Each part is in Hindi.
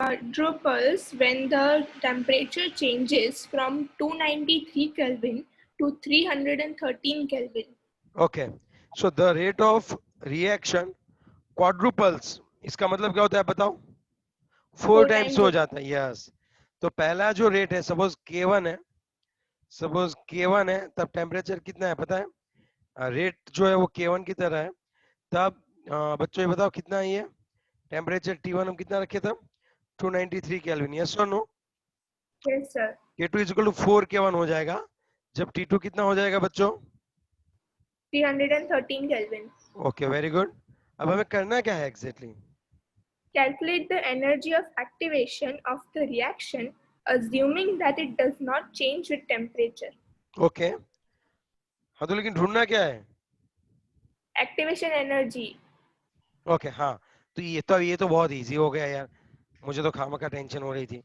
quadruples when the temperature changes from 293 Kelvin to 313 Kelvin. Okay, so the rate of reaction quadruples, इसका मतलब क्या होता है बताओ? 4 4 टाइम्स times हो of जाता है. यस, तो पहला जो रेट है, सपोज K1 है, सपोज K1 है, तब टेम्परेचर कितना है पता है? रेट जो है वो K1 की तरह है. तब बच्चों ये बताओ कितना है ये टेम्परेचर T1 हम कितना रखे तब? 293 केल्विन. यस और no? yes sir, K2 is equal to 4 K1 हो जाएगा. जब T2 कितना हो जाएगा बच्चों? 313 Kelvin. Okay, very good. अब हमें करना क्या है exactly? Calculate the energy of activation of the reaction assuming that it does not change with temperature. Okay, हाँ तो लेकिन ढूंढना क्या है? Activation energy. ओके, हाँ, तो ये तो बहुत इजी हो गया यार. मुझे तो खामखा टेंशन हो रही थी.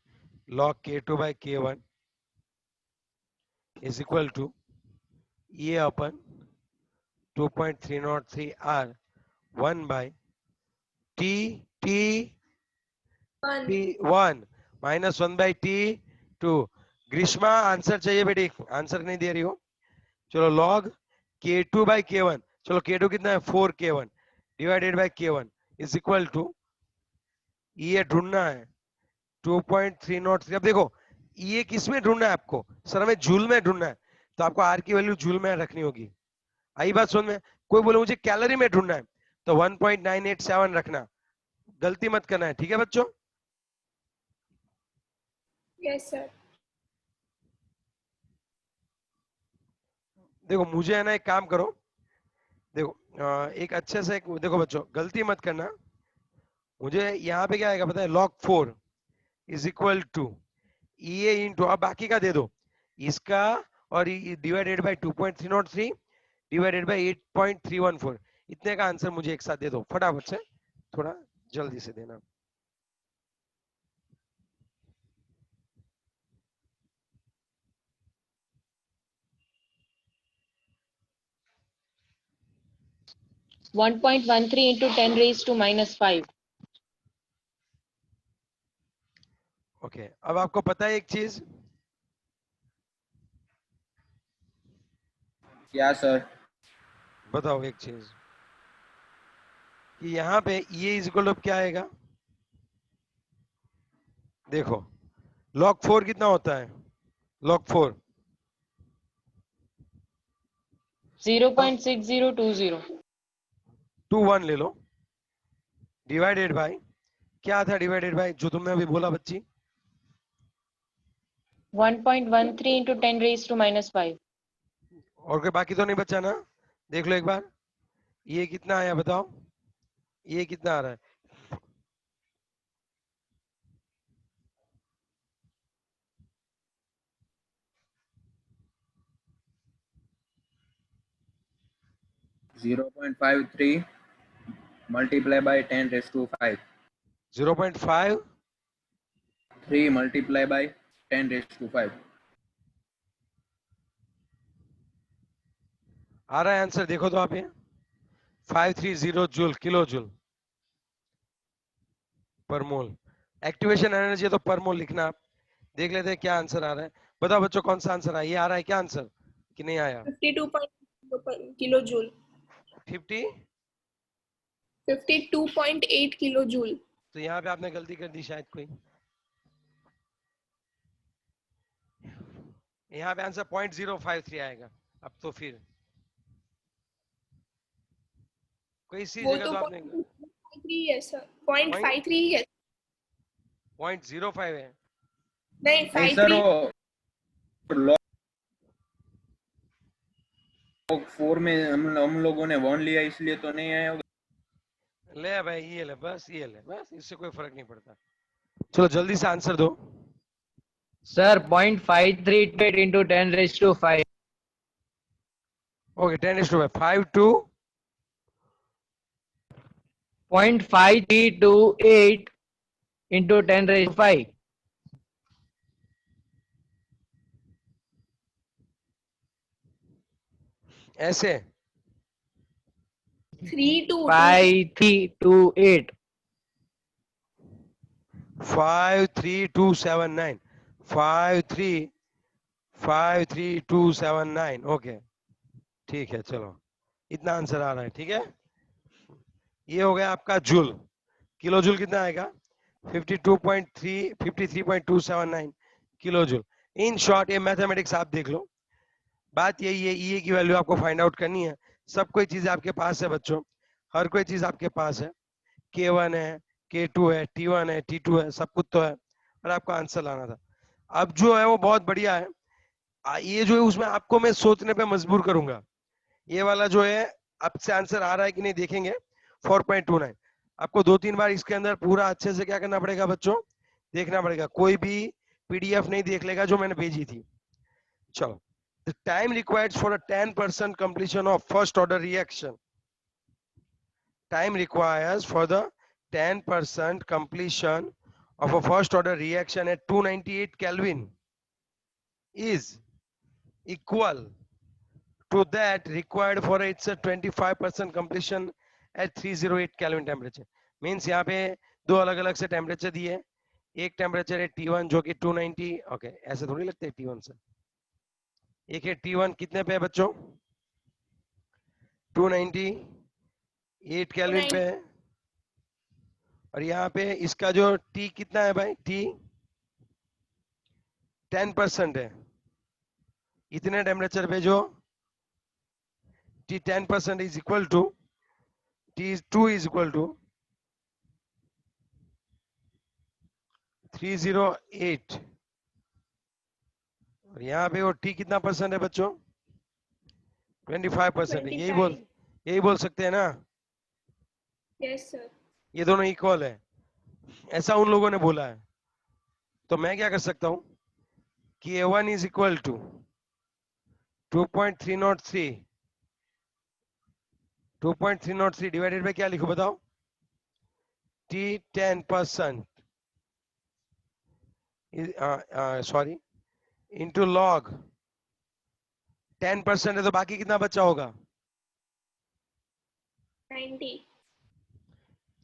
log K2 by K1 is equal to ये अपन 2.303 R 1 by T 1 minus 1 by T2. Grishma answer चाहिए बेटी, आंसर नहीं दे रही हो. चलो log K2 by K1, चलो K2 कितना है? 4 K1 divided by K1 is equal to, ये ढूंढना है 2.303. अब देखो ये किस में ढूंढना है आपको? सर हमें जूल में ढूंढना है, तो आपको आर की वैल्यू जूल में रखनी होगी. आई बात समझ में? कोई बोले मुझे कैलोरी में ढूंढना है, तो 1.987 रखना. गलती मत करना है, ठीक है बच्चों? Yes sir. देखो मुझे है ना, एक काम करो, देखो एक अच्छे से देखो बच्चों, गलती मत करना. मुझे यहाँ पे क्या आएगा पता है? log 4 इज इक्वल टू ये इंटू, अब बाकी का दे दो इसका, और डिवाइडेड बाय 2.303 डिवाइडेड बाय 8.314. इतने का आंसर मुझे एक साथ दे दो फटाफट से, थोड़ा जल्दी से देना. (1.13 into 10 raised to minus 5). Okay, अब आपको पता है एक चीज? क्या सर? बताओ एक चीज, कि यहाँ पे ये इज इक्वल टू क्या आएगा? देखो log 4 कितना होता है? log 4 0.6020। 2 1 ले लो, डिवाइडेड बाय क्या था? डिवाइडेड बाय जो तुमने अभी बोला बच्ची, 1.13 into 10 raised to minus 5। और कोई बाकी तो नहीं बचा ना? देख लो एक बार, ये कितना आया बताओ? ये कितना आ रहा है? Zero 0.53 multiply by 10 raised to 5. 0.5 3 multiply by 10 raised to 5. आ रहा है आंसर, देखो तो आप ये 530 जूल किलो जूल पर मोल. एक्टिवेशन एनर्जी है तो पर मोल लिखना. आप देख लेते हैं क्या आंसर आ रहा है. बताओ बच्चों कौन सा आंसर आया? ये आ रहा है क्या आंसर कि नहीं आया? 52 kilojoule. 50. 52.8 kilojoule. तो यहाँ पे आपने गलती कर दी शायद कोई. यहाँ पे आंसर 0.053 आएगा. अब तो फिर कोई इसी वो जगह तो तो आपने 0.53 है सर. 0.53 है. 0.05 है. नहीं नहीं सर, 53. वो log 4 में हम लोगों ने 1 लिया इसलिए तो नहीं आया होगा. ले भाई ये ले, बस ये ले, बस इससे कोई फर्क नहीं पड़ता. चलो जल्दी से आंसर दो. Sir, 0.538 into 10 raised to 5. Okay 10:5 to 0.5328 into 10 raised to 5. ऐसे 3 to 2. 5328. 53279 53279 ओके ठीक है चलो इतना आंसर आ रहा है ठीक है ये हो गया आपका जूल किलो जूल कितना आएगा 53.279 किलो जूल इन शॉर्ट ये मैथमेटिक्स आप देख लो बात यही है ई की वैल्यू आपको फाइंड आउट करनी है सब कोई चीज आपके पास है बच्चों हर कोई चीज आपके पास है K1 है K2 है T1 है T2 है सब कुछ तो है और आपको आंसर लाना था अब जो है वो बहुत बढ़िया है ये जो है उसमें आपको मैं सोचने पे मजबूर करूंगा ये वाला जो है आपसे आंसर आ रहा है कि नहीं देखेंगे 4.29 आपको 2-3 बार इसके अंदर पूरा अच्छे से क्या करना पड़ेगा बच्चों देखना पड़ेगा कोई भी पीडीएफ नहीं देख लेगा जो मैंने भेजी थी चलो the time required for a 10% completion of first order reaction time requires for the 10% completion of a first order reaction at 298 Kelvin is equal to that required for its 25% completion at 308 Kelvin temperature means यहाँ पे दो अलग अलग से टेम्परेचर दिए एक टेम्परेचर है T1 जो कि 290 ओके ऐसे थोड़ी लगते है T1 से एक है T1 कितने पे है बच्चों 298 केल्विन पे है और यहाँ पे इसका जो T कितना है भाई T 10% है इतने टेम्परेचर पे जो T 10% is equal to T2 is equal to 308 और यहाँ पे वो T कितना परसेंट है बच्चों 25% है यही बोल सकते हैं ना यस सर ये दोनों इक्वल है ऐसा उन लोगों ने बोला है तो मैं क्या कर सकता हूं कि A1 is equal to 2.303 divided by क्या लिखो बताओ T 10% सॉरी इंटू लॉग 10% है तो बाकी कितना बचा होगा 90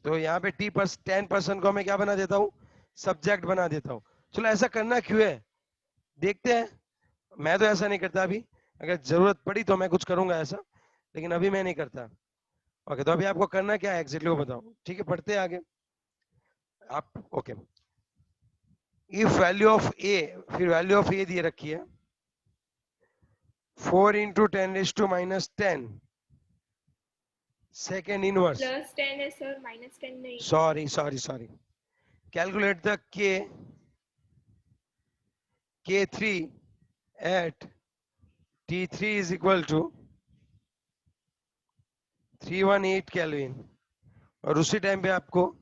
तो यहाँ पे T 10% को मैं क्या बना देता हूँ सब्जेक्ट बना देता हूँ चलो ऐसा करना क्यों है देखते हैं मैं तो ऐसा नहीं करता अभी अगर जरूरत पड़ी तो मैं कुछ करूंगा ऐसा लेकिन अभी मैं नहीं करता ओके तो अभी आपको करना क्या है एग्जैक्टली वो बताओ ठीक है पढ़ते हैं आगे आप ओके इफ वैल्यू ऑफ ए फिर वैल्यू ऑफ ए दिए रखी है 4 into 10 raised to minus 10 second inverse plus 10 है सर माइनस 10 नहीं sorry calculate the K3 at T3 is equal to 318 Kelvin और उसी टाइम पे आपको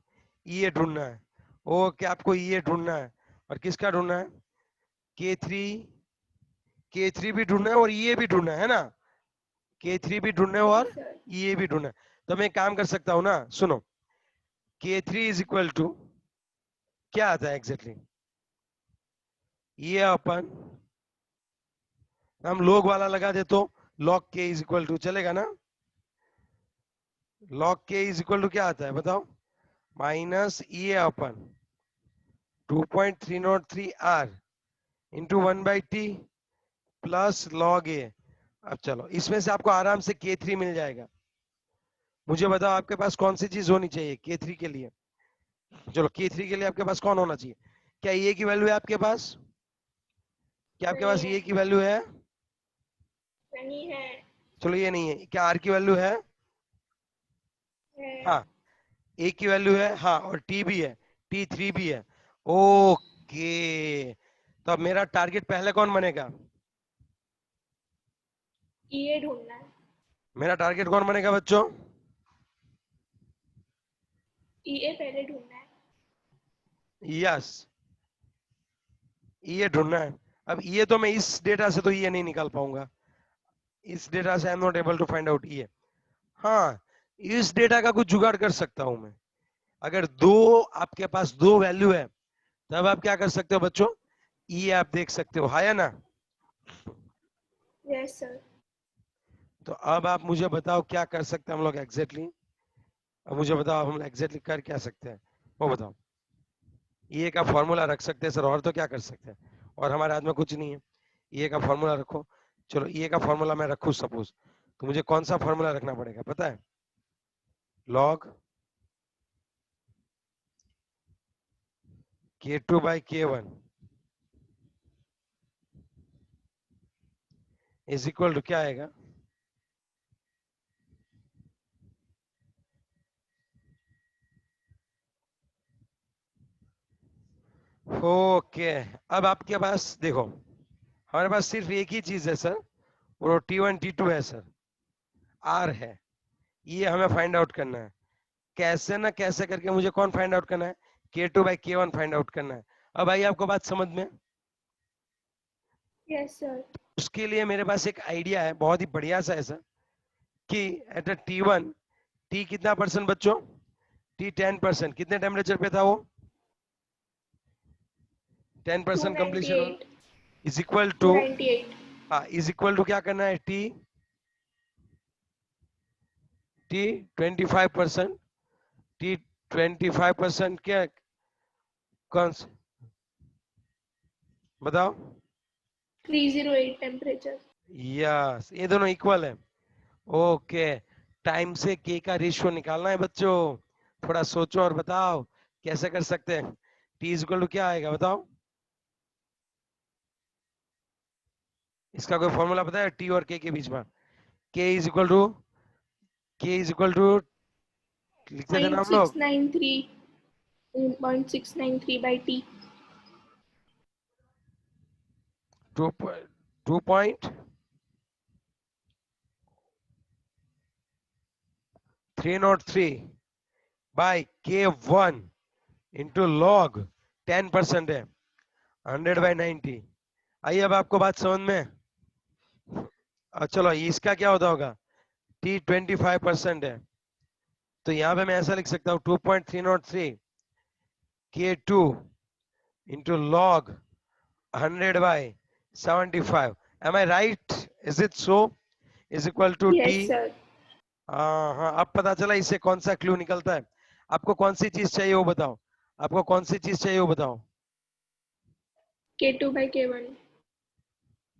ये ढूंढना है ओके आपको ये ढूंढना है और किसका ढूंढना है K3 भी ढूंढना है और ये भी ढूंढना है ना K3 भी ढूंढना है और ये भी ढूंढना है तो मैं काम कर सकता हूं ना सुनो K3 इज इक्वल टू क्या आता है एग्जैक्टली ये अपन हम लॉग वाला लगा दे तो log K is equal to चलेगा ना log K is equal to क्या आता है बताओ माइनस ये अपन 2.303 R into 1/T plus log A अब चलो इसमें से आपको आराम से K3 मिल जाएगा मुझे बताओ आपके पास कौन सी चीज होनी चाहिए K3 के लिए चलो K3 के लिए आपके पास कौन होना चाहिए क्या ये की वैल्यू है आपके पास क्या आपके पास ये की वैल्यू है नहीं है चलो ये नहीं है क्या आर की वैल्यू है हाँ ए की वैल्यू है हाँ और टी भी है T3 भी है ओके तो अब मेरा टारगेट पहले कौन बनेगा ये ढूंढना है मेरा टारगेट कौन बनेगा बच्चों ये पहले ढूंढना है यस ये ढूंढना है अब ये तो मैं इस डेटा से तो ये नहीं निकाल पाऊंगा इस डेटा से I am not able to find out ये हाँ इस डेटा का कुछ जुगाड़ कर सकता हूं मैं अगर दो आपके पास दो वैल्यू है तब आप क्या कर सकते हो बच्चों ये आप देख सकते हो हाँ या ना यस सर तो अब आप मुझे बताओ क्या कर सकते हैं हम लोग एग्जैक्टली अब मुझे बताओ हम एग्जैक्टली कर क्या सकते हैं वो बताओ ये का फॉर्मूला रख सकते हैं सर, और तो क्या कर सकते हैं, और हमारे हाथ में कुछ नहीं है। ये का फॉर्मूला रखो। चलो ये का फॉर्मूला मैं रखूं सपोज, तो मुझे कौन सा फॉर्मूला रखना पड़ेगा पता है? Log K2 by K1 is equal to क्या आएगा? ओके, अब आपके पास देखो, हमारे पास सिर्फ एक ही चीज है सर, वो T1 T2 है सर, R है, ये हमें फाइंड आउट करना है। कैसे ना कैसे करके मुझे कौन फाइंड आउट करना है? K2 by K1 find out करना है। अब आई आपको बात समझ में? Yes, sir. उसके लिए मेरे पास एक आइडिया है, बहुत ही बढ़िया सा है सर, कि एट T1 T कितना परसेंट बच्चों? T 10%। कितने टेम्परेचर पे था वो? 10% कंप्लीशन 298. Is equal to, 298. हाँ इज इक्वल टू क्या करना है? T 25%। T 25% क्या कौन सा बताओ? 308 temperature. यस, ये दोनों इक्वल है। ओके, टाइम से के का रेशियो निकालना है बच्चों, थोड़ा सोचो और बताओ कैसे कर सकते हैं। टी इज इक्वल टू क्या आएगा बताओ? इसका कोई फॉर्मूला पता है टी और के बीच में? के इज इक्वल टू, के इज इक्वल टू लिखते थे ना हम लोग, 0.693. 0.693 by T. 2.303 by K1 into log 10% है, 100/90। आइए अब आपको बात समझ में। चलो इसका क्या होता होगा? T 25% है, तो यहाँ पे मैं ऐसा लिख सकता हूँ 2.303 K2 into log 100/75। Am I right? Is it so? Is equal to T. Yes, sir. हाँ हाँ, अब पता चला इससे कौन सा क्लू निकलता है। आपको कौन सी चीज चाहिए वो बताओ, आपको कौन सी चीज चाहिए वो बताओ। K2 by K1.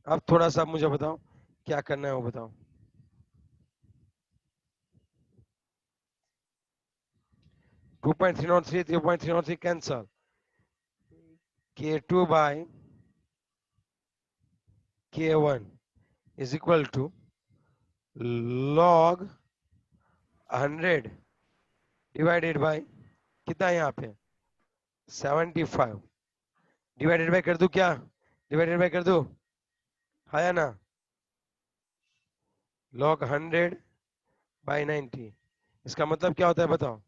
अब थोड़ा सा मुझे बताओ क्या करना है वो बताओ। 2.303 3.303 cancel, K2 by K1 is equal to log 100 divided by कितना है यहाँ पे? 75 डिवाइडेड बाय कर दूं क्या? डिवाइडेड बाय कर दूं, है या ना? log 100/90, इसका मतलब क्या होता है बताओ?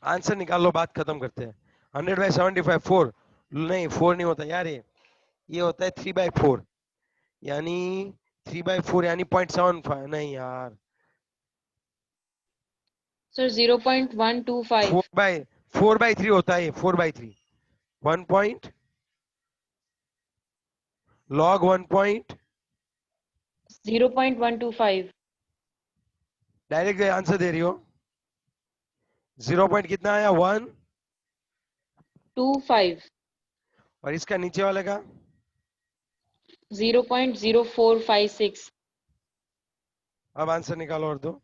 आंसर निकाल लो, बात खत्म करते हैं। 100/75 4, नहीं 4 नहीं होता यार, ये होता है 3/4, यानी 3/4 यानी 0.75, नहीं यार, Sir, 0.125. 4/3 होता है, 4/3 1 point log 1 point 0.125. Direct answer दे रही हो। 0 पॉइंट कितना आया? 1, 25. और इसका नीचे वाले का 0.0456. अब आंसर निकालो और दो।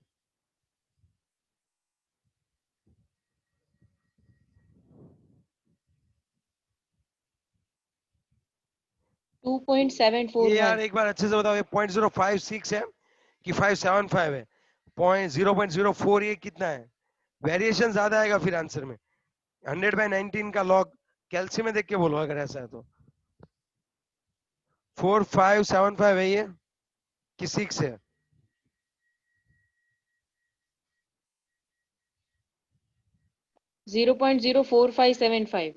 ये यार 2.741. एक बार अच्छे से बताओ, ये 0.056 है कि 575 है? 0.04 ये कितना है? वेरिएशन ज्यादा आएगा फिर आंसर में। 100/19 का लॉग कैल्शियम में देख के बोलो अगर ऐसा है तो। 4575 है ये कि 6 है? 0.04575.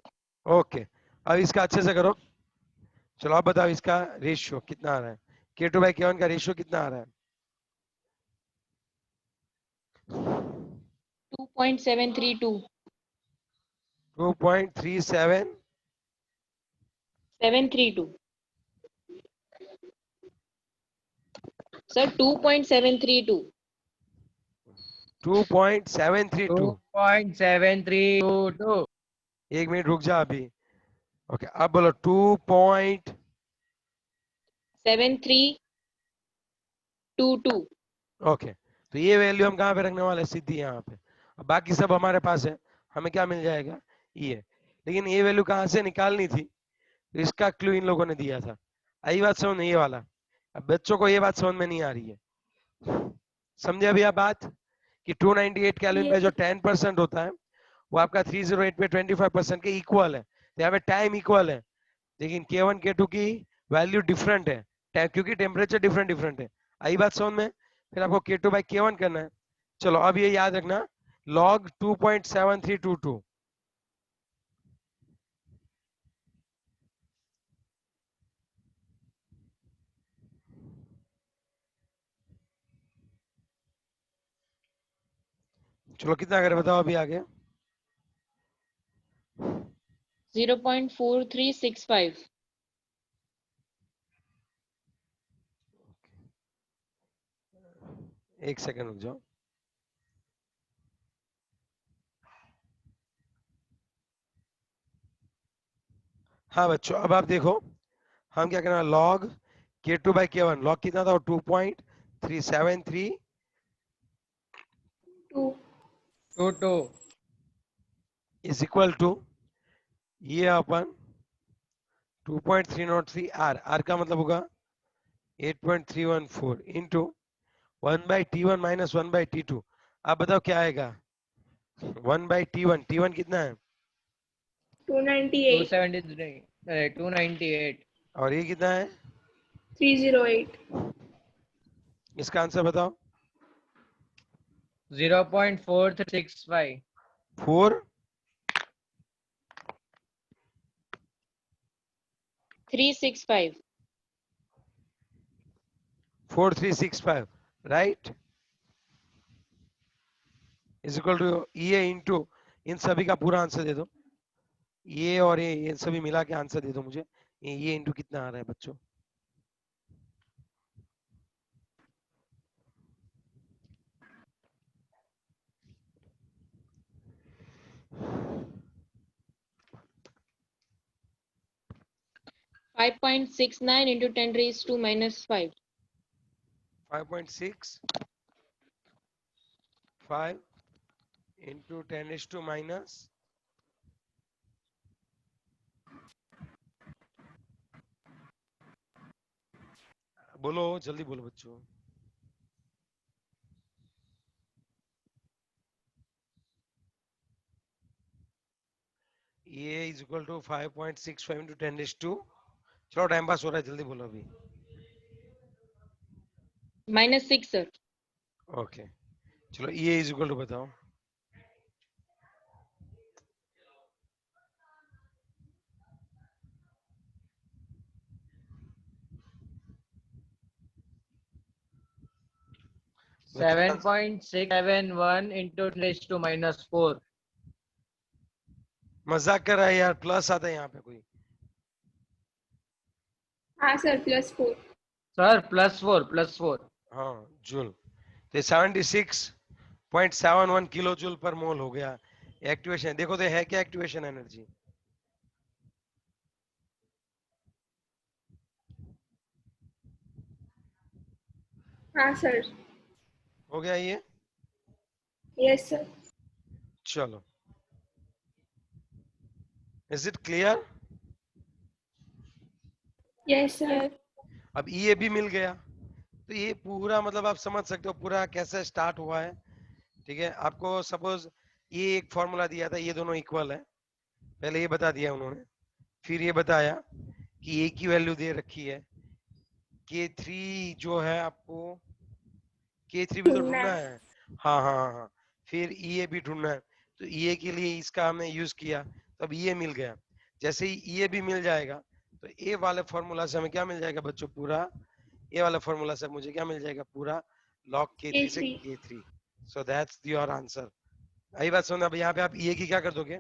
ओके, अब इसका अच्छे से करो। चलो आप बताओ इसका रेशियो कितना आ रहा है? K2/K1 का रेशियो कितना आ रहा है? 2.732. 2.37। 732. Sir, 2.732. 2.732. 2.7322. एक मिनट रुक जा अभी. ओके अब बोलो 2. 7322. ओके तो ये वैल्यू हम कहाँ पे रखने वाले हैं? सीधी यहाँ पे. अब बाकी सब हमारे पास है, हमें क्या मिल जाएगा? ये. लेकिन ये वैल्यू कहाँ से निकालनी थी, तो इसका क्लू इन लोगों ने दिया था. आई बात समझ में? ये वाला. अब बच्चों को ये बात समझ में नहीं आ रही है. समझे अभी आप बात कि 298 केल्विन पे जो 10% होता है वो आपका 308 पे 25% के इक्वल है. तो यहाँ पे टाइम इक्वल है, लेकिन K1 K2 की वैल्यू डिफरेंट है क्योंकि टेम्परेचर डिफरेंट डिफरेंट है. आई बात समझ में? फिर आपको K2 बाई K1 करना है. चलो अब ये याद रखना, log 2.7322. चलो कितना करे बताओ अभी आगे. 0.4365. एक सेकंड रुक जाओ. हाँ बच्चों अब आप देखो हम क्या करना, log K2 by K1. log कितना था? 2.373 2. 22. इज इक्वल टू ये अपन 2.303 R का मतलब होगा 8.314 इंटू 1/T1 माइनस 1/T2. आप बताओ क्या आएगा? 1/T1. T1 कितना है 298. 273. 298. और ये कितना है? 308. इसका आंसर बताओ. 0.4365. 4 365. 4365 राइट इज इक्वल टू ये इंटू इन सभी का पूरा आंसर दे दो. ये और ये सभी मिला के आंसर दे दो मुझे. ये इंटू कितना आ रहा है बच्चों? Five point 69 into 10 raised to minus 5. 5.65 into 10 is to minus. बोलो जल्दी बोलो बच्चों. ये is equal to 5.65 into 10 is to. चलो टाइम पास हो रहा है, जल्दी बोलो अभी. Minus 6, sir. ओके चलो ये इज इक्वल टू बताओ. बच्चों, 7.671 into 10 raised to minus 4. मजाक कर रहा है यार, प्लस आता है यहाँ पे कोई. हाँ सर +4. Sir, +4. हाँ जूल. तो 76.71 किलो जूल पर मोल हो गया एक्टिवेशन. देखो तो है क्या एक्टिवेशन एनर्जी? हाँ सर. हो गया ये. Yes sir. चलो is it clear? Yes sir. अब ये भी मिल गया, तो ये पूरा मतलब आप समझ सकते हो पूरा कैसे स्टार्ट हुआ है. ठीक है, आपको सपोज ये एक फॉर्मूला दिया था, ये दोनों इक्वल है, पहले ये बता दिया उन्होंने. फिर ये बताया कि ए की वैल्यू दे रखी है, K3 जो है आपको K3 भी तो ढूंढना है. हाँ हाँ हाँ हाँ. फिर ये भी ढूंढना है, तो ये के लिए इसका हमने यूज किया, तो अब ये मिल गया. जैसे ही ये भी मिल जाएगा तो ए वाले फॉर्मूला से हमें क्या मिल जाएगा बच्चों? पूरा ए वाला फॉर्मूला से मुझे क्या मिल जाएगा? पूरा log K3 से K3. So that's your answer. आई बात सुन. अब यहाँ पे आप ये की क्या कर दोगे?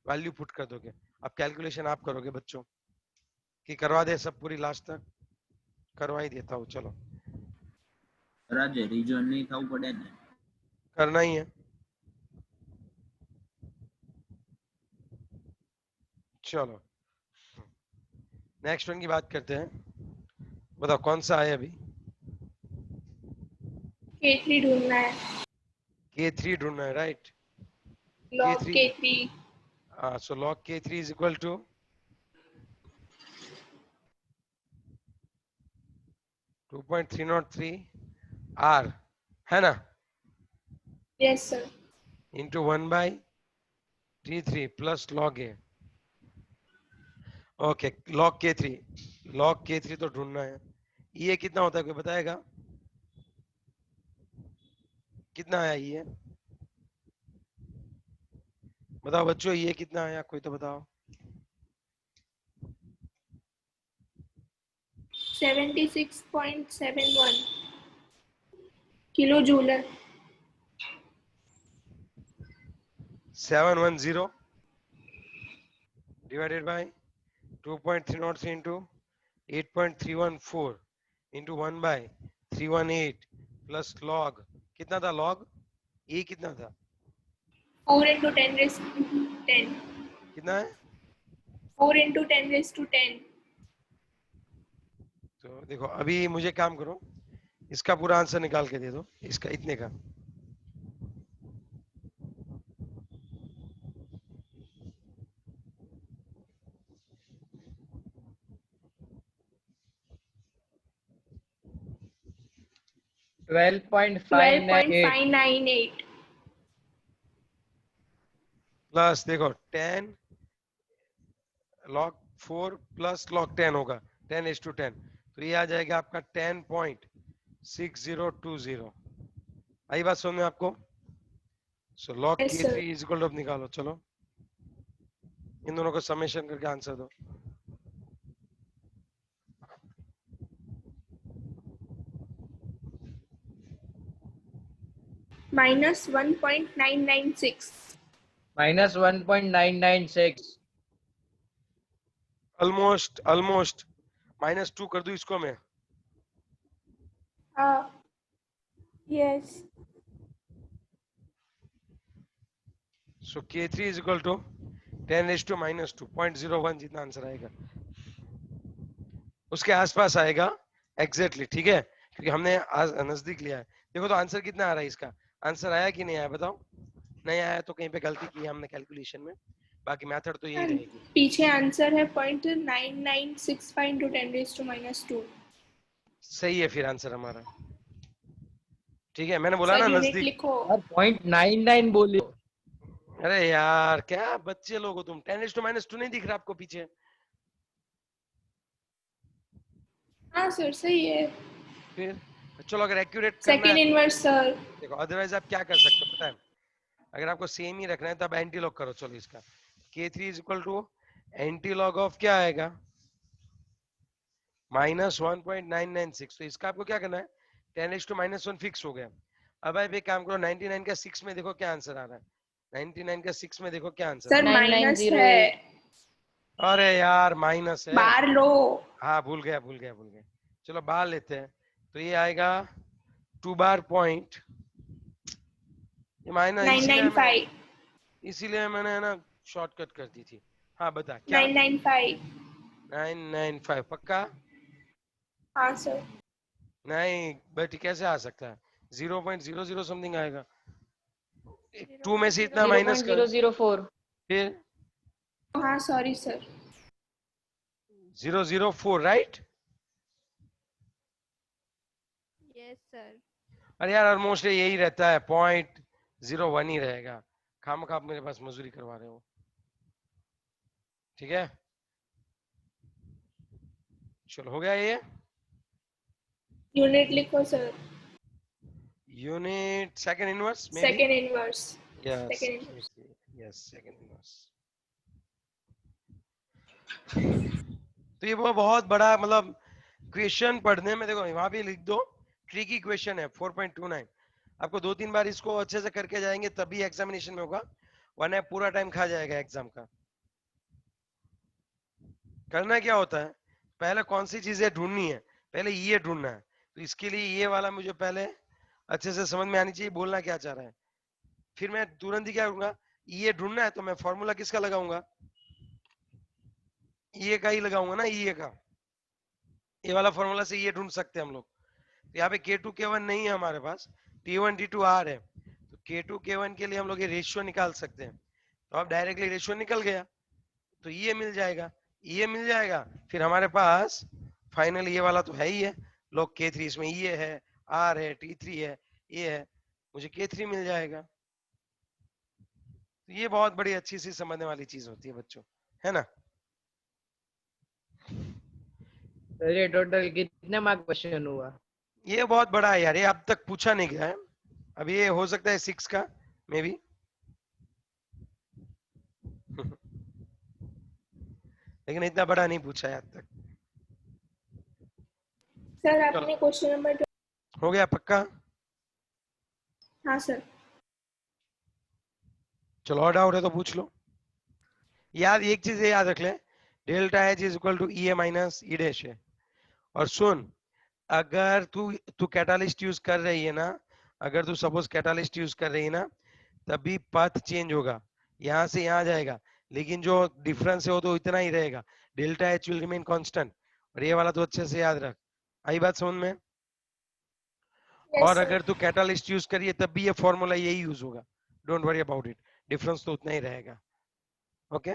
वैल्यू पुट कर दोगे. अब कैलकुलेशन आप करोगे बच्चों कि करवा दे सब पूरी लास्ट तक? करवा ही देता हूँ. चलो રાજે રિજન નહીં થવું પડે ને. करना ही है। चलो नेक्स्ट वन की बात करते हैं। बताओ कौन सा है अभी? K3 ढूंढना है। K3 ढूंढना है, right? Log K3, K3 so log K3 is equal to 2.303 R, है ना, yes sir। into 1 by T3 plus log A। Okay, log K3 तो ढूंढना है। ये कितना होता है, कोई बताएगा? कितना आया ये? बताओ बच्चों, ये कितना आया, कोई तो बताओ। 76.71 किलो जूल है। 710 divided by 2.303 into 8.314 into 1 by 318 plus log, कितना था log? ये कितना था? 4 into 10 raised to 10। कितना है? 4 into 10 raised to 10। तो देखो अभी मुझे काम करो, इसका पूरा आंसर निकाल के दे दो, इसका इतने का। ट्वेल्व पॉइंट फाइव 12.598 प्लस देखो 10 log 4 प्लस log 10 होगा, 10:10, तो ये आ जाएगा आपका 10.6020। आई बात समझ में आपको? So log yes sir। K3 is equal to, अब निकालो, चलो इन दोनों को समेशन करके आंसर दो। minus 1.996। माइनस 1.996। ऑलमोस्ट -2 कर दूं इसको मैं? yes। So K3 is equal to 10⁻², 0.01 जितना आंसर आएगा उसके आसपास आएगा एग्जैक्टली, ठीक है, क्योंकि हमने नजदीक लिया है। देखो तो आंसर कितना आ रहा है इसका, आंसर आया कि नहीं आया बताओ? नहीं आया तो कहीं पे गलती की है हमने कैलकुलेशन में, बाकी मेथड तो यही रहेगी। पीछे आंसर है 0.9965 into 10 raised to -2। सही है फिर आंसर हमारा, ठीक है, मैंने बोला ना सर यूनिट नजदीक। लिखो। और 0.99 बोलियो। अरे यार क्या बच्चे लोग हो तुम, 10⁻² नहीं दिख रहा आपको पीछे? हाँ सर सही है। फिर चलो अगर एक्यूरेट करना सेकंड है इनवर्स सर। देखो, अदरवाइज आप क्या कर सकते हो पता है, अगर आपको सेम ही रखना है तो आप एंटी लॉग करो। चलो इसका K3 is equal to anti log of क्या आएगा, -1.996। तो इसका आपको क्या करना है, 10⁻1 फिक्स हो गया। अब आप एक काम करो, 99 का 6 में देखो क्या आंसर आ रहा है, 99 का 6 में देखो क्या आंसर। सर माइनस है। 9908। अरे यार माइनस है, बाहर लो। हाँ भूल गया। चलो बाहर लेते हैं, तो ये आएगा 2 बार पॉइंट, ये माइनस 995। इसीलिए मैंने है ना शॉर्टकट कर दी थी। हाँ बता क्या? 995। 995 पक्का? हाँ सर। नहीं बेटी कैसे आ सकता है, 0.00 समथिंग आएगा, 2 में से इतना माइनस कर, 0.004। फिर हाँ sorry sir. 004 right? Yes sir. अरे यार ऑलमोस्ट यही रहता है, 0.01 ही रहेगा, खामखा आप मेरे पास मजदूरी करवा रहे हो, ठीक है। चलो हो गया ये, यूनिट लिखो सर। यूनिट सेकंड इनवर्स में second inverse. Yes second inverse। Second inverse. तो ये वो बहुत बड़ा मतलब क्वेश्चन पढ़ने में, देखो वहां भी लिख दो, ट्रिकी क्वेश्चन है 4.29। आपको 2-3 बार इसको अच्छे से करके जाएंगे तभी एग्जामिनेशन में होगा, वरना पूरा टाइम खा जाएगा एग्जाम का। करना क्या होता है, पहले कौन सी चीजें ढूंढनी है, पहले ये ढूंढना है। तो इसके लिए ये वाला मुझे पहले अच्छे से समझ में आनी चाहिए, बोलना क्या चाह रहा है। फिर मैं तुरंत ही क्या करूंगा, ये ढूंढना है तो मैं फॉर्मूला किसका लगाऊंगा, ये का ही लगाऊंगा ना, ये का, ये वाला फॉर्मूला से ये ढूंढ सकते हैं हम लोग। तो यहाँ पे K2 K1 नहीं है हमारे पास, T1 T2 R है, तो K2 K1 के लिए हम लोग ये रेशियो निकाल सकते हैं। तो अब डायरेक्टली रेशियो निकल गया, तो ये मिल जाएगा, ये मिल जाएगा। फिर हमारे पास फाइनल ये वाला तो है ही है, log K3, इसमें ये है, R है, T3 है, ये है, मुझे K3 मिल जाएगा। तो ये बहुत बड़ी अच्छी सी समझने वाली चीज होती है बच्चों, है ना। सर ये टोटल कितने मार्क क्वेश्चन हुआ? ये बहुत बड़ा है यार, ये अब तक पूछा नहीं गया है। अब ये हो सकता है 6 का मे बी। लेकिन इतना बड़ा नहीं पूछा है अब तक। सर आपने क्वेश्चन नंबर हो गया पक्का? हाँ सर। चलो और डाउट है तो पूछ लो। याद एक चीज याद रख ले, delta H is equal to E A minus E dash है। और सुन, अगर तू कैटालिस्ट यूज कर रही है ना, अगर तू सपोज कैटालिस्ट यूज कर रही है ना, तभी पथ चेंज होगा, यहाँ से यहाँ जाएगा, लेकिन जो डिफरेंस है वो तो इतना ही रहेगा, delta H will remain constant. और ये वाला तो अच्छे से याद रख, आई बात समझ में? Yes, और sir. अगर तू कैटालिस्ट यूज करिए तब भी ये फॉर्मूला यही यूज होगा, don't worry about it, difference तो उतना ही रहेगा। Okay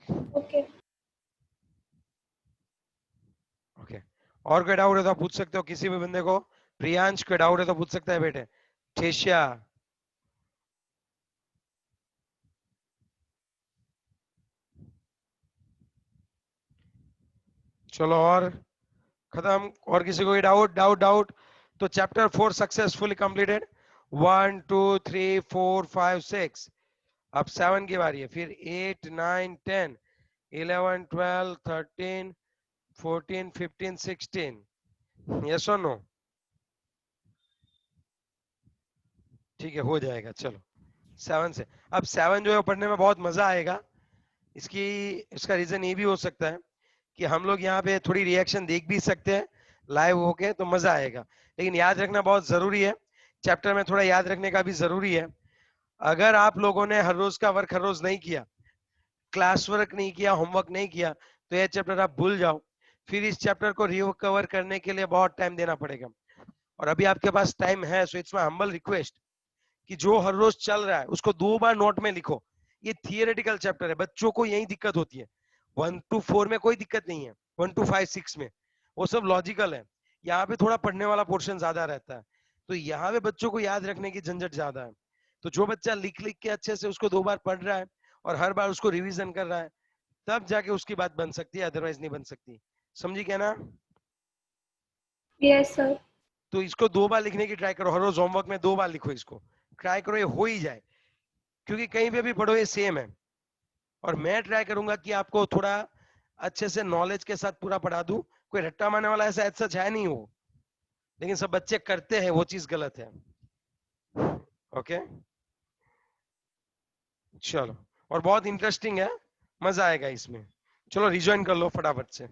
Okay. ओके। और कोई डाउट है तो आप पूछ सकते हो किसी भी बंदे को। प्रियांश कोई डाउट है तो पूछ सकता है बेटे। ठेशिया, चलो और खत्म। और किसी को डाउट डाउट डाउट? तो चैप्टर 4 सक्सेसफुली कंप्लीटेड, 1 2 3 4 5 6। अब 7 की बारी है, फिर 8 9 10 11 12 13 14 15 16। यस और नो? ठीक है, हो जाएगा। चलो 7 से, अब 7 जो है पढ़ने में बहुत मजा आएगा। इसका रीजन ये भी हो सकता है कि हम लोग यहाँ पे थोड़ी रिएक्शन देख भी सकते हैं लाइव होके, तो मजा आएगा। लेकिन याद रखना बहुत जरूरी है, चैप्टर में थोड़ा याद रखने का भी जरूरी है। अगर आप लोगों ने हर रोज का वर्क हर रोज नहीं किया, क्लास वर्क नहीं किया, होमवर्क नहीं किया, तो ये चैप्टर आप भूल जाओ। फिर इस चैप्टर को रिकवर करने के लिए बहुत टाइम देना पड़ेगा। और अभी आपके पास टाइम है, so it's my humble request कि जो हर रोज चल रहा है उसको 2 बार नोट में लिखो। ये थियोरेटिकल चैप्टर है, बच्चों को यही दिक्कत होती है। 1 to 4 में कोई दिक्कत नहीं है, 1 to 5 6 में वो सब लॉजिकल है। यहाँ पे थोड़ा पढ़ने वाला पोर्शन ज्यादा रहता है, तो यहाँ पे बच्चों को याद रखने की झंझट ज्यादा है। तो जो बच्चा लिख लिख के अच्छे से उसको 2 बार पढ़ रहा है और हर बार उसको रिवीजन कर रहा है, तब जाके उसकी बात बन सकती है, अदरवाइज नहीं बन सकती। समझी क्या ना? Yes, sir. तो इसको 2 बार लिखने की ट्राई करो, हर रोज होमवर्क में 2 बार लिखो, इसको ट्राई करो, ये हो ही जाए। क्योंकि कहीं पे भी पढ़ो ये सेम है। और मैं ट्राई करूंगा कि आपको थोड़ा अच्छे से नॉलेज के साथ पूरा पढ़ा दूं। कोई रट्टा मारने वाला ऐसा सच है नहीं वो, लेकिन सब बच्चे करते हैं, वो चीज गलत है। ओके चलो, और बहुत इंटरेस्टिंग है, मजा आएगा इसमें। चलो रिजॉइन कर लो फटाफट से।